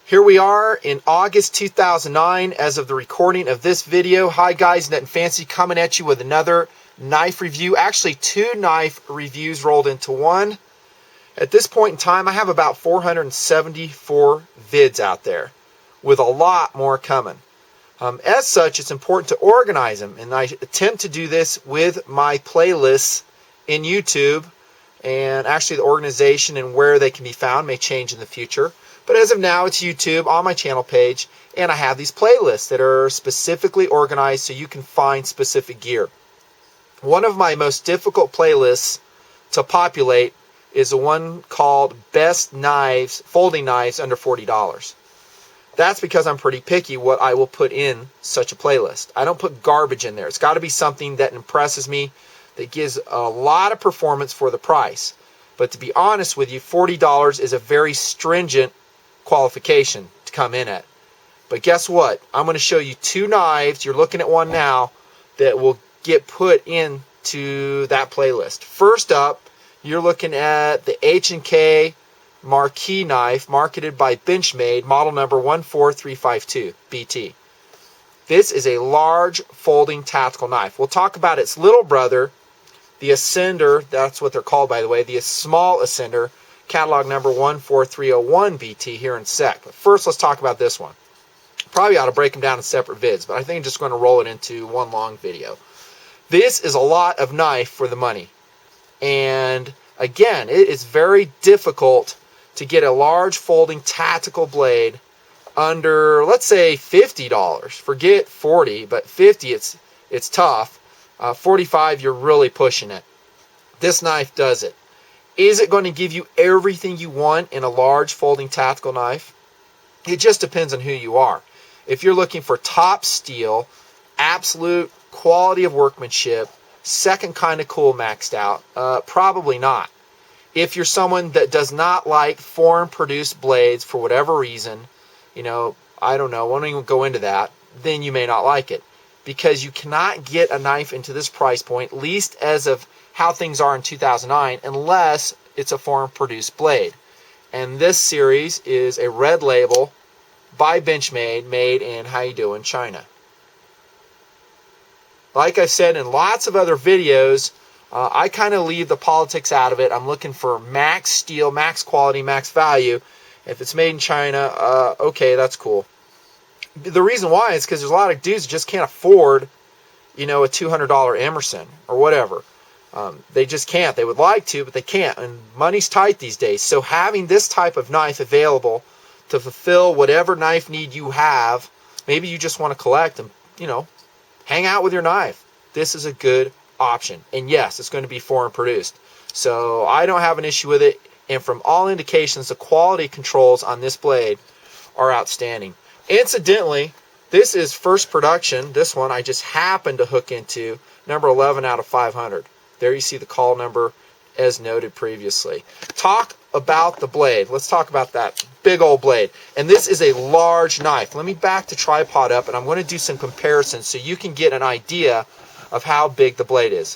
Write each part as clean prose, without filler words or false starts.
Here we are in August 2009 as of the recording of this video. Hi guys, Nutnfancy coming at you with another knife review. Actually, two knife reviews rolled into one. At this point in time, I have about 474 vids out there with a lot more coming. As such, it's important to organize them, and I attempt to do this with my playlists in YouTube. And actually, the organization and where they can be found may change in the future. But as of now, it's YouTube on my channel page, and I have these playlists that are specifically organized so you can find specific gear. One of my most difficult playlists to populate is the one called Best Knives, Folding Knives Under $40. That's because I'm pretty picky what I will put in such a playlist. I don't put garbage in there. It's got to be something that impresses me, that gives a lot of performance for the price. But to be honest with you, $40 is a very stringent qualification to come in at. But guess what? I'm going to show you two knives. You're looking at one now that will get put into that playlist. First up, you're looking at the H&K Marquee Knife, marketed by Benchmade, model number 14352 BT. This is a large folding tactical knife. We'll talk about its little brother, the Ascender. That's what they're called, by the way, the small Ascender, catalog number 14301 BT, here in a sec. But first, let's talk about this one. Probably ought to break them down in separate vids, but I think I'm just going to roll it into one long video. This is a lot of knife for the money. And again, it is very difficult to get a large folding tactical blade under, let's say, $50. Forget 40, but 50, it's tough. 45, you're really pushing it. This knife does it. Is it going to give you everything you want in a large folding tactical knife? It just depends on who you are. If you're looking for top steel, absolute quality of workmanship, second kind of cool maxed out, probably not. If you're someone that does not like foreign produced blades for whatever reason, I don't know, won't even go into that, then you may not like it. Because you cannot get a knife into this price point, at least as of how things are in 2009, unless it's a foreign produced blade. And this series is a red label by Benchmade, made in, how you doing, China. Like I've said in lots of other videos, I kind of leave the politics out of it. I'm looking for max steel, max quality, max value. If it's made in China, okay, that's cool. The reason why is because there's a lot of dudes who just can't afford, a $200 Emerson or whatever. They just can't. They would like to, but they can't. And money's tight these days. So having this type of knife available to fulfill whatever knife need you have, maybe you just want to collect and, hang out with your knife. This is a good option. And yes, it's going to be foreign produced. So I don't have an issue with it. And from all indications, the quality controls on this blade are outstanding. Incidentally, this is first production. This one I just happened to hook into, number 11 out of 500. There you see the call number as noted previously. Talk about the blade. Let's talk about that big old blade. And this is a large knife. Let me back the tripod up, and I'm going to do some comparisons so you can get an idea of how big the blade is.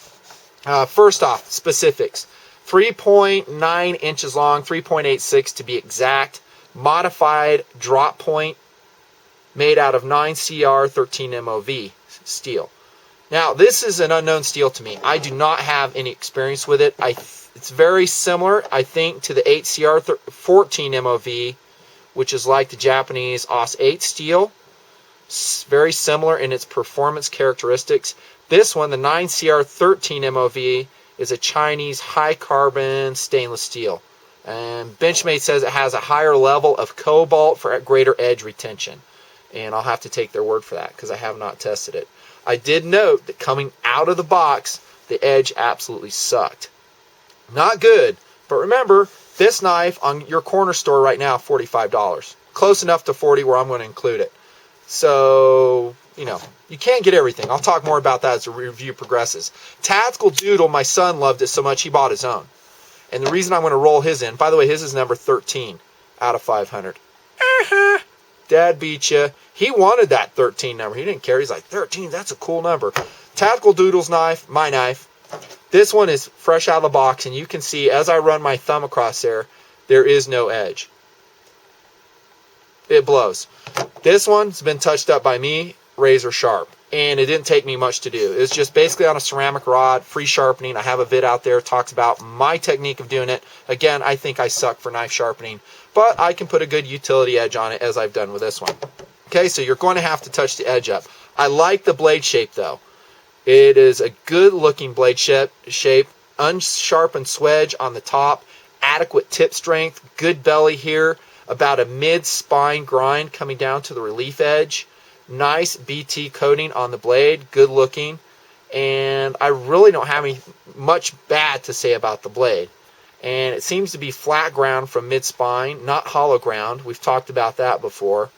First off, specifics. 3.9 inches long, 3.86 to be exact. Modified drop point, made out of 9CR 13 MOV steel. Now, this is an unknown steel to me. I do not have any experience with it. It's very similar, I think, to the 8CR 14 MOV, which is like the Japanese AUS 8 steel. It's very similar in its performance characteristics. This one, the 9CR 13 MOV, is a Chinese high-carbon stainless steel. And Benchmade says it has a higher level of cobalt for greater edge retention. And I'll have to take their word for that because I have not tested it. I did note that coming out of the box, the edge absolutely sucked. Not good, but remember, this knife on your corner store right now, $45. Close enough to 40 where I'm going to include it. So, you can't get everything. I'll talk more about that as the review progresses. Tactical Doodle, my son loved it so much he bought his own. And the reason I'm going to roll his in, by the way, his is number 13 out of 500. Dad beat you. He wanted that 13 number. He didn't care. He's like, 13, that's a cool number. Tactical Doodle's knife, my knife. This one is fresh out of the box, and you can see as I run my thumb across there, there is no edge. it blows. This one's been touched up by me, razor sharp, and it didn't take me much to do. It's just basically on a ceramic rod, free sharpening. I have a vid out there that talks about my technique of doing it. Again, I think I suck for knife sharpening, but I can put a good utility edge on it, as I've done with this one. Okay, so you're going to have to touch the edge up. I like the blade shape though. It is a good looking blade shape, unsharpened swedge on the top, adequate tip strength, good belly here, about a mid-spine grind coming down to the relief edge, nice BT coating on the blade, good looking, and I really don't have much bad to say about the blade. And it seems to be flat ground from mid-spine, not hollow ground. We've talked about that before.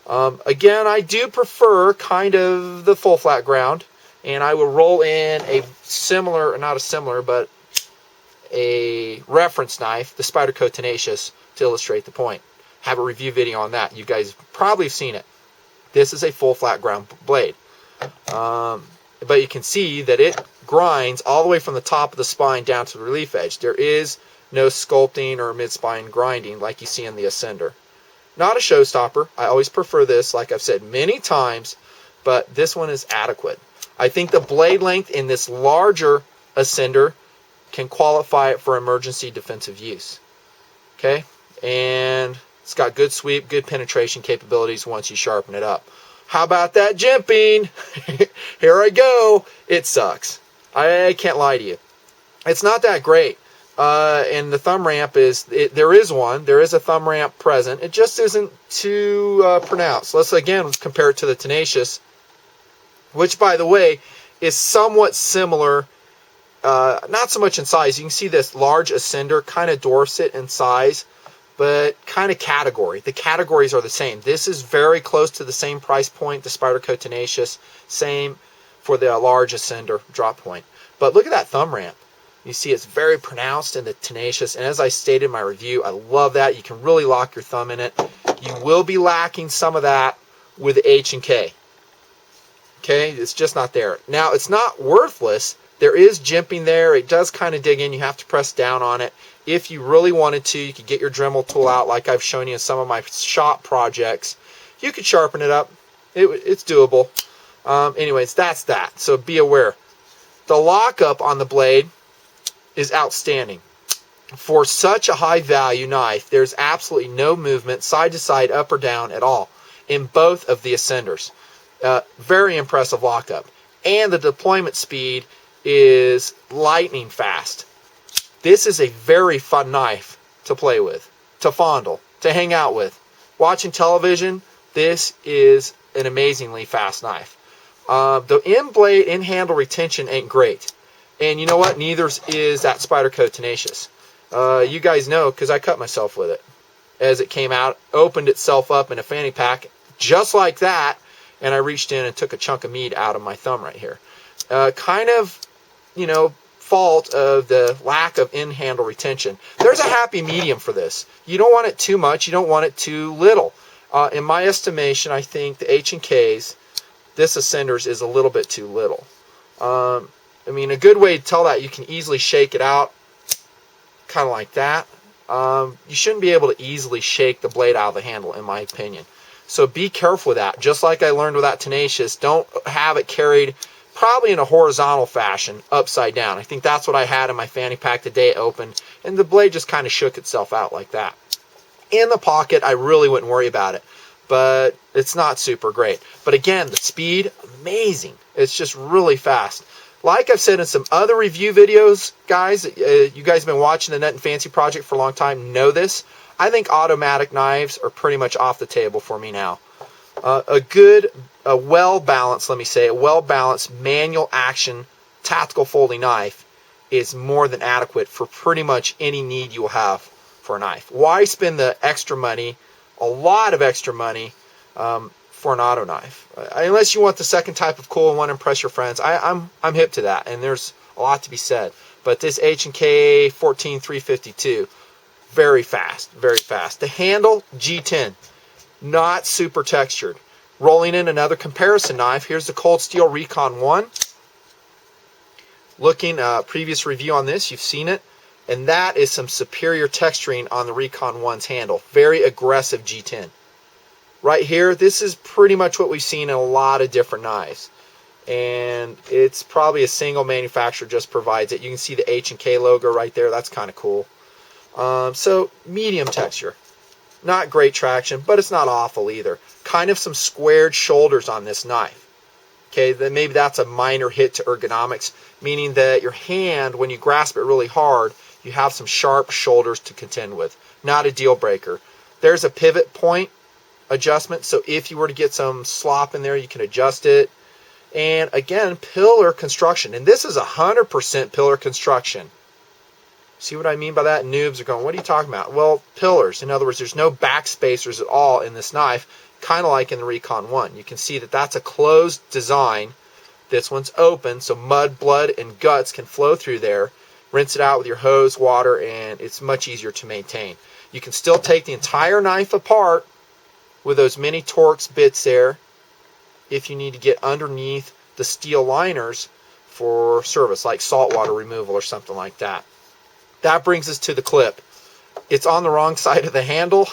Again, I do prefer kind of the full flat ground, and I will roll in a similar, not a similar, but a reference knife, the Spyderco Tenacious, to illustrate the point. Have a review video on that. You guys probably have seen it. This is a full flat ground blade. But you can see that it grinds all the way from the top of the spine down to the relief edge. There is no sculpting or mid-spine grinding like you see in the Ascender. Not a showstopper. I always prefer this, like I've said many times, but this one is adequate. I think the blade length in this larger Ascender can qualify it for emergency defensive use. Okay? And it's got good sweep, good penetration capabilities once you sharpen it up. How about that jimping? Here I go. It sucks. I can't lie to you. It's not that great. And the thumb ramp is, there is one. There is a thumb ramp present. It just isn't too pronounced. Let's again compare it to the Tenacious, which, by the way, is somewhat similar. Not so much in size. You can see this large Ascender kind of dwarfs it in size, but kind of category. The categories are the same. This is very close to the same price point, the Spyderco Tenacious. Same for the large Ascender drop point. But look at that thumb ramp. You see it's very pronounced in the Tenacious, and as I stated in my review, I love that. You can really lock your thumb in it. You will be lacking some of that with the H&K. Okay, it's just not there. Now, it's not worthless. There is jimping there. It does kind of dig in. You have to press down on it. If you really wanted to, you could get your Dremel tool out like I've shown you in some of my shop projects. You could sharpen it up. It's doable. Anyways, that's that. So be aware. The lockup on the blade is outstanding. For such a high value knife, there's absolutely no movement side to side, up or down at all in both of the Ascenders. Very impressive lockup. And the deployment speed is lightning fast. This is a very fun knife to play with, to fondle, to hang out with. Watching television, this is an amazingly fast knife. The in-blade, in-handle retention ain't great. And you know what? Neither is that Spyderco Tenacious. You guys know because I cut myself with it. As it came out, opened itself up in a fanny pack, just like that, and I reached in and took a chunk of meat out of my thumb right here. Kind of, you know, fault of the lack of in-handle retention. There's a happy medium for this. You don't want it too much. You don't want it too little. In my estimation, I think the H&K's, this Ascender's is a little bit too little. I mean, a good way to tell that, you can easily shake it out, kind of like that. You shouldn't be able to easily shake the blade out of the handle, in my opinion. So be careful with that. Just like I learned with that Tenacious, don't have it carried probably in a horizontal fashion, upside down. I think that's what I had in my fanny pack the day it opened, and the blade just kind of shook itself out like that. In the pocket, I really wouldn't worry about it, but it's not super great. But again, the speed, amazing. It's just really fast. Like I've said in some other review videos, guys, you guys have been watching the Nutnfancy project for a long time, know this. I think automatic knives are pretty much off the table for me now. A well-balanced, let me say, a well-balanced manual action tactical folding knife is more than adequate for pretty much any need you will have for a knife. Why spend the extra money, a lot of extra money, for an auto knife? Unless you want the second type of cool and want to impress your friends. I'm hip to that, and there's a lot to be said. But this H&K 14352, very fast, very fast. The handle, G10, not super textured. Rolling in another comparison knife, here's the Cold Steel Recon 1. Looking previous review on this, you've seen it, and that is some superior texturing on the Recon 1's handle. Very aggressive G10. Right here, this is pretty much what we've seen in a lot of different knives. And it's probably a single manufacturer just provides it. You can see the H&K logo right there. That's kind of cool. So medium texture. Not great traction, but it's not awful either. Kind of some squared shoulders on this knife. Okay, then maybe that's a minor hit to ergonomics, meaning that your hand, when you grasp it really hard, you have some sharp shoulders to contend with. Not a deal breaker. There's a pivot point adjustment, so if you were to get some slop in there, you can adjust it. And again, pillar construction, and this is 100% pillar construction. See what I mean by that? Noobs are going, what are you talking about? Well, pillars. In other words, there's no back spacers at all in this knife, kind of like in the Recon 1. You can see that that's a closed design. This one's open, so mud, blood, and guts can flow through there. Rinse it out with your hose, water, and it's much easier to maintain. You can still take the entire knife apart with those mini Torx bits there if you need to get underneath the steel liners for service, like saltwater removal or something like that. That brings us to the clip. It's on the wrong side of the handle.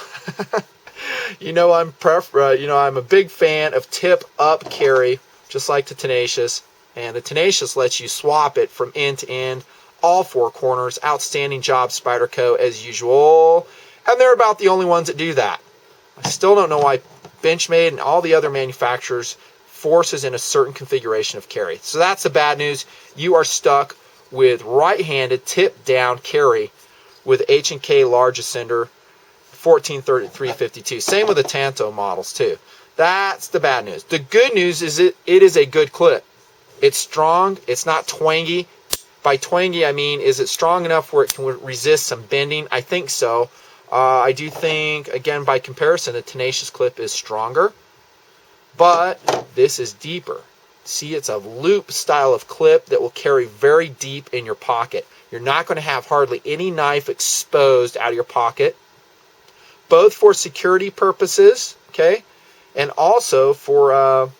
I'm a big fan of tip up carry, just like the Tenacious. And the Tenacious lets you swap it from end to end, all four corners. Outstanding job, Spyderco, as usual. And they're about the only ones that do that. I still don't know why Benchmade and all the other manufacturers forces in a certain configuration of carry. So that's the bad news. You are stuck with right-handed tip down carry with H&K large ascender 143352. Same with the Tanto models too. That's the bad news. The good news is it is a good clip. It's strong. It's not twangy. By twangy, I mean, is it strong enough where it can resist some bending? I think so. I do think, again, by comparison, the Tenacious clip is stronger, but this is deeper. See, it's a loop style of clip that will carry very deep in your pocket. You're not going to have hardly any knife exposed out of your pocket, both for security purposes, okay, and also for,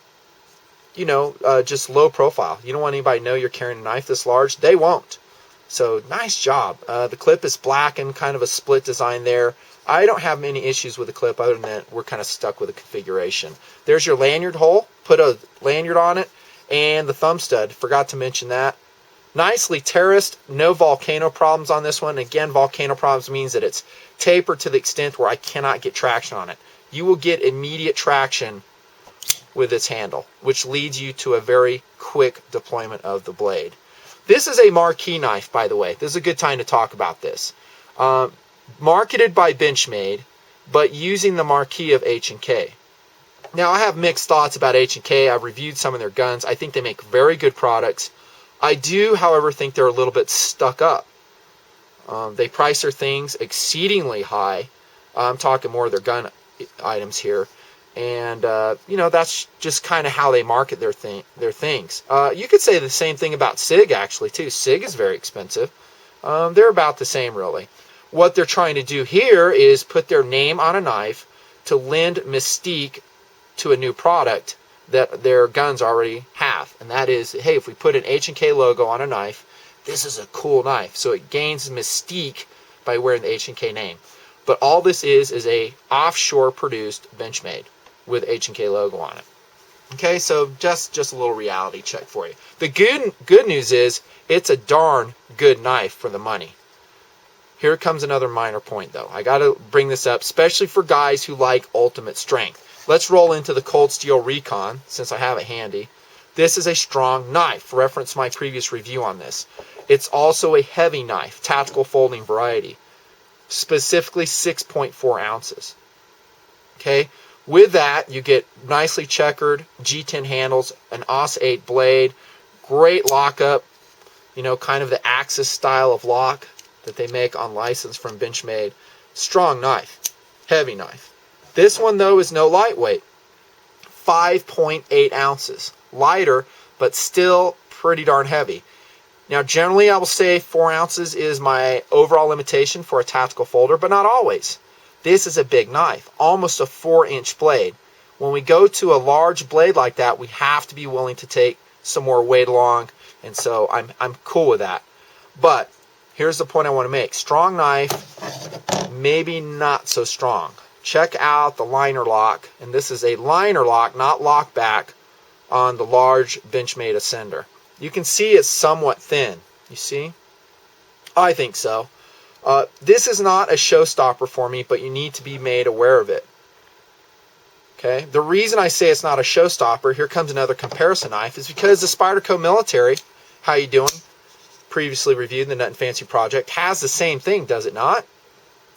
just low profile. You don't want anybody to know you're carrying a knife this large. They won't. So nice job. The clip is black and kind of a split design there. I don't have many issues with the clip other than that we're kind of stuck with the configuration. There's your lanyard hole. Put a lanyard on it. And the thumb stud. Forgot to mention that. Nicely terraced. No volcano problems on this one. Again, volcano problems means that it's tapered to the extent where I cannot get traction on it. You will get immediate traction with this handle, which leads you to a very quick deployment of the blade. This is a Marquee knife, by the way. This is a good time to talk about this. Marketed by Benchmade, but using the Marquee of H&K. Now, I have mixed thoughts about H&K. I've reviewed some of their guns. I think they make very good products. I do, however, think they're a little bit stuck up. They price their things exceedingly high. I'm talking more of their gun items here. And, that's just kind of how they market their things. You could say the same thing about SIG, actually, too. SIG is very expensive. They're about the same, really. What they're trying to do here is put their name on a knife to lend mystique to a new product that their guns already have. And that is, hey, if we put an H&K logo on a knife, this is a cool knife. So it gains mystique by wearing the H&K name. But all this is a offshore produced Benchmade with H&K logo on it. Okay, so just a little reality check for you. The good news is it's a darn good knife for the money. Here comes another minor point, though. I got to bring this up, especially for guys who like ultimate strength. Let's roll into the cold steel Recon, since I have it handy. This is a strong knife. Reference my previous review on this. It's also a heavy knife, tactical folding variety, specifically 6.4 ounces. Okay. With that, you get nicely checkered G10 handles, an AUS 8 blade, great lockup, kind of the Axis style of lock that they make on license from Benchmade. Strong knife, heavy knife. This one, though, is no lightweight. 5.8 ounces. Lighter, but still pretty darn heavy. Now, generally, I will say 4 ounces is my overall limitation for a tactical folder, but not always. This is a big knife, almost a 4-inch blade. When we go to a large blade like that, we have to be willing to take some more weight along, and so I'm cool with that. But here's the point I want to make. Strong knife, maybe not so strong. check out the liner lock, and this is a liner lock, not lock back, on the large Benchmade Ascender. You can see it's somewhat thin. You see? I think so. This is not a showstopper for me, but you need to be made aware of it. Okay? The reason I say it's not a showstopper, here comes another comparison knife, is because the Spyderco Military, how you doing? Previously reviewed in the Nutnfancy project, has the same thing, does it not?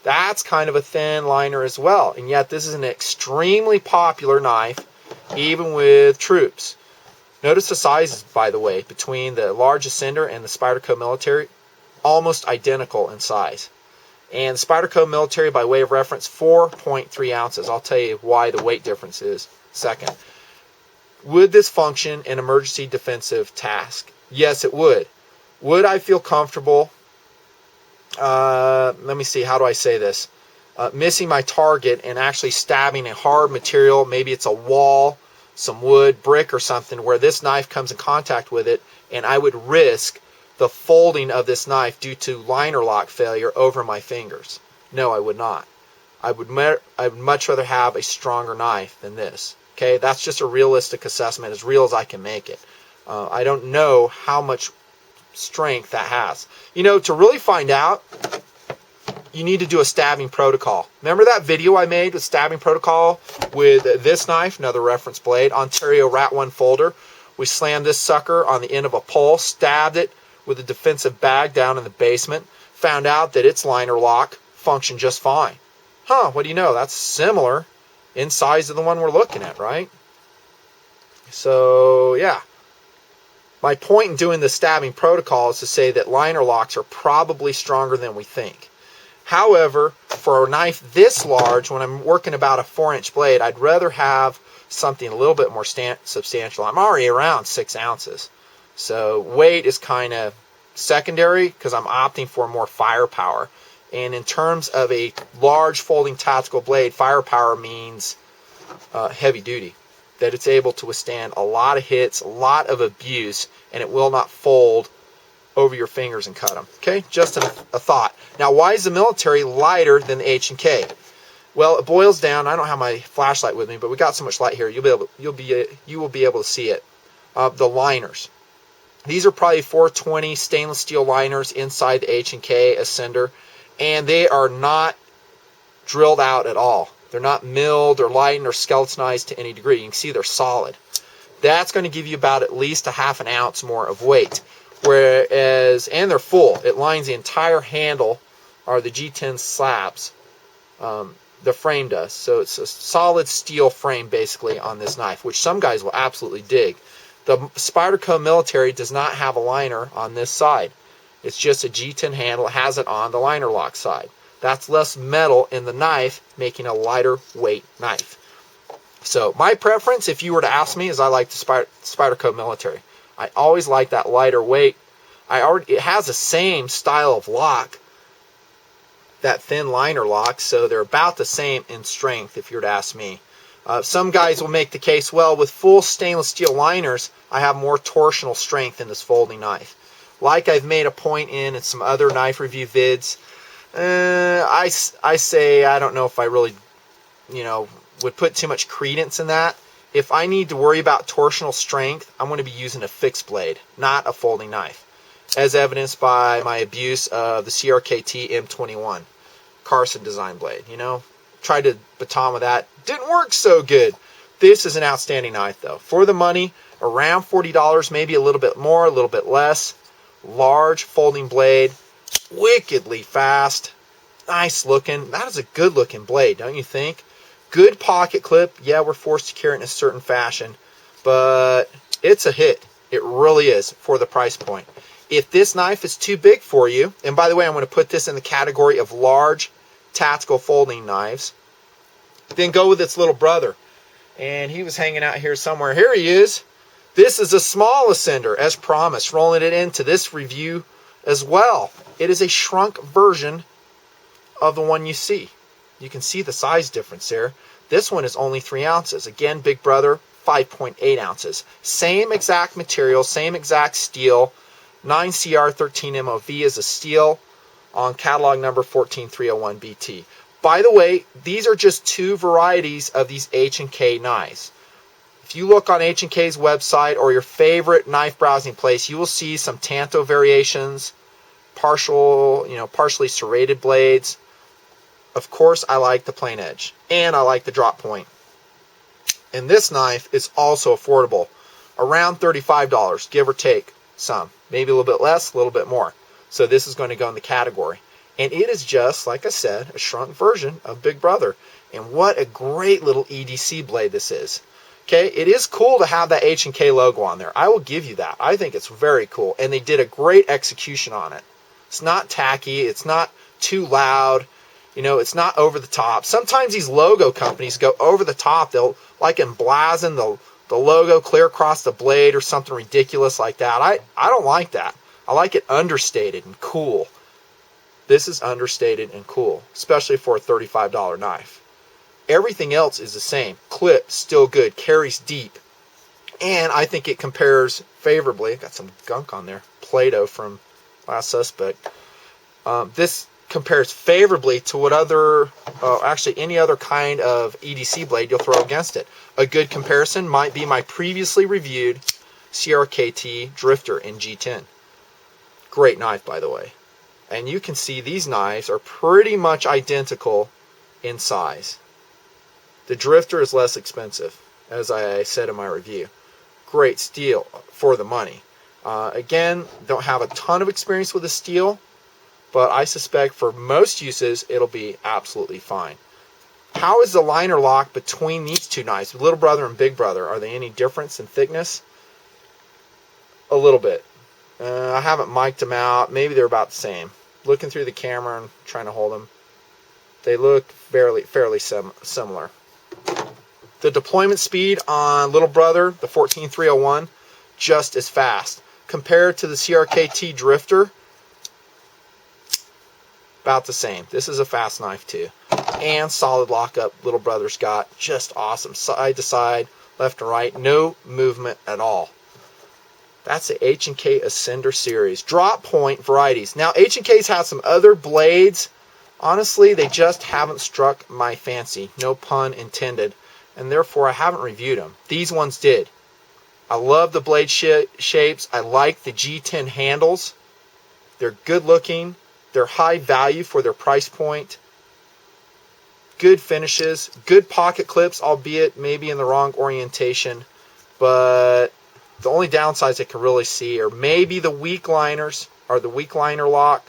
That's kind of a thin liner as well, and yet this is an extremely popular knife, even with troops. Notice the sizes, by the way, between the large Ascender and the Spyderco Military, almost identical in size. And the Spyderco Military, by way of reference, 4.3 ounces. I'll tell you why the weight difference is second. Would this function in emergency defensive task? Yes, it would. Would I feel comfortable, let me see, how do I say this? Missing my target and actually stabbing a hard material, maybe it's a wall, some wood, brick or something, where this knife comes in contact with it, and I would risk the folding of this knife due to liner lock failure over my fingers? No, I would not. I would much rather have a stronger knife than this. Okay, that's just a realistic assessment, as real as I can make it. I don't know how much strength that has. You know, to really find out, you need to do a stabbing protocol. Remember that video I made with stabbing protocol with this knife, another reference blade, Ontario Rat 1 folder? We slammed this sucker on the end of a pole, stabbed it with a defensive bag down in the basement, found out that its liner lock functioned just fine. Huh, what do you know? That's similar in size to the one we're looking at, right? So, yeah. My point in doing the stabbing protocol is to say that liner locks are probably stronger than we think. However, for a knife this large, when I'm working about a 4-inch blade, I'd rather have something a little bit more substantial. I'm already around 6 ounces. So weight is kind of secondary because I'm opting for more firepower. And in terms of a large folding tactical blade, firepower means heavy duty. That it's able to withstand a lot of hits, a lot of abuse, and it will not fold over your fingers and cut them. Okay, just a thought. Now, why is the Military lighter than the H&K? Well, it boils down. I don't have my flashlight with me, but we got so much light here. You will be able to see it. The liners. These are probably 420 stainless steel liners inside the H&K Ascender, and they are not drilled out at all. They're not milled or lightened or skeletonized to any degree. You can see they're solid. That's going to give you about at least a half an ounce more of weight. Whereas, and they're full. It lines the entire handle, or the G10 slabs. The frame does. So it's a solid steel frame basically on this knife, which some guys will absolutely dig. The Spyderco Military does not have a liner on this side. It's just a G10 handle. It has it on the liner lock side. That's less metal in the knife, making a lighter weight knife. So my preference, if you were to ask me, is I like the Spyderco Military. I always like that lighter weight. It has the same style of lock, that thin liner lock, so they're about the same in strength, if you were to ask me. Some guys will make the case, well, with full stainless steel liners, I have more torsional strength in this folding knife. Like I've made a point in some other knife review vids, I say I don't know if I really, would put too much credence in that. If I need to worry about torsional strength, I'm going to be using a fixed blade, not a folding knife, as evidenced by my abuse of the CRKT M21 Carson design blade. Tried to baton with that, didn't work so good. This is an outstanding knife though. For the money, around $40, maybe a little bit more, a little bit less. Large folding blade, wickedly fast, nice looking. That is a good looking blade, don't you think? Good pocket clip. Yeah, we're forced to carry it in a certain fashion, but it's a hit. It really is for the price point. If this knife is too big for you, and by the way, I'm going to put this in the category of large tactical folding knives, then go with its little brother. And he was hanging out here somewhere. Here he is. This is a small Ascender, as promised, rolling it into this review as well. It is a shrunk version of the one you see. You can see the size difference there. This one is only 3 ounces. Again, big brother, 5.8 ounces. Same exact material, same exact steel. 9CR13 MOV is a steel on catalog number 14301BT. By the way, these are just two varieties of these H&K knives. If you look on H&K's website or your favorite knife browsing place, you will see some tanto variations, partially serrated blades. Of course, I like the plain edge, and I like the drop point. And this knife is also affordable, around $35, give or take some. Maybe a little bit less, a little bit more. So this is going to go in the category. And it is just, like I said, a shrunk version of Big Brother. And what a great little EDC blade this is. Okay, it is cool to have that H&K logo on there. I will give you that. I think it's very cool. And they did a great execution on it. It's not tacky. It's not too loud. It's not over the top. Sometimes these logo companies go over the top. They'll like emblazon the logo clear across the blade or something ridiculous like that. I don't like that. I like it understated and cool. This is understated and cool, especially for a $35 knife. Everything else is the same. Clip, still good, carries deep. And I think it compares favorably. Got some gunk on there. Play-Doh from Last Suspect. This compares favorably to any other kind of EDC blade you'll throw against it. A good comparison might be my previously reviewed CRKT Drifter in G10. Great knife, by the way. And you can see these knives are pretty much identical in size. The Drifter is less expensive, as I said in my review. Great steel for the money. Again, don't have a ton of experience with the steel, but I suspect for most uses it'll be absolutely fine. How is the liner lock between these two knives, Little Brother and Big Brother? Are they any difference in thickness? A little bit. I haven't mic'd them out. Maybe they're about the same. Looking through the camera and trying to hold them, they look fairly similar. The deployment speed on Little Brother, the 14301, just as fast. Compared to the CRKT Drifter, about the same. This is a fast knife too. And solid lockup Little Brother's got. Just awesome. Side to side, left and right. No movement at all. That's the H&K Ascender series. Drop point varieties. Now, H&K's had some other blades. Honestly, they just haven't struck my fancy. No pun intended. And therefore, I haven't reviewed them. These ones did. I love the blade shapes. I like the G10 handles. They're good looking. They're high value for their price point. Good finishes. Good pocket clips, albeit maybe in the wrong orientation. But the only downsides I can really see are maybe the weak liners, or the weak liner lock,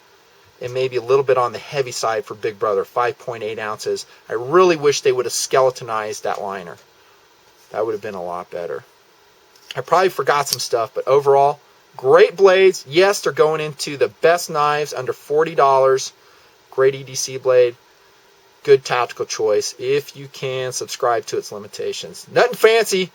and maybe a little bit on the heavy side for Big Brother, 5.8 ounces. I really wish they would have skeletonized that liner. That would have been a lot better. I probably forgot some stuff, but overall, great blades. Yes, they're going into the best knives under $40. Great EDC blade. Good tactical choice if you can subscribe to its limitations. Nutnfancy.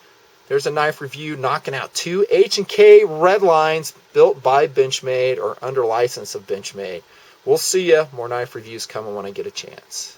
There's a knife review knocking out two H&K red lines built by Benchmade or under license of Benchmade. We'll see ya. More knife reviews coming when I get a chance.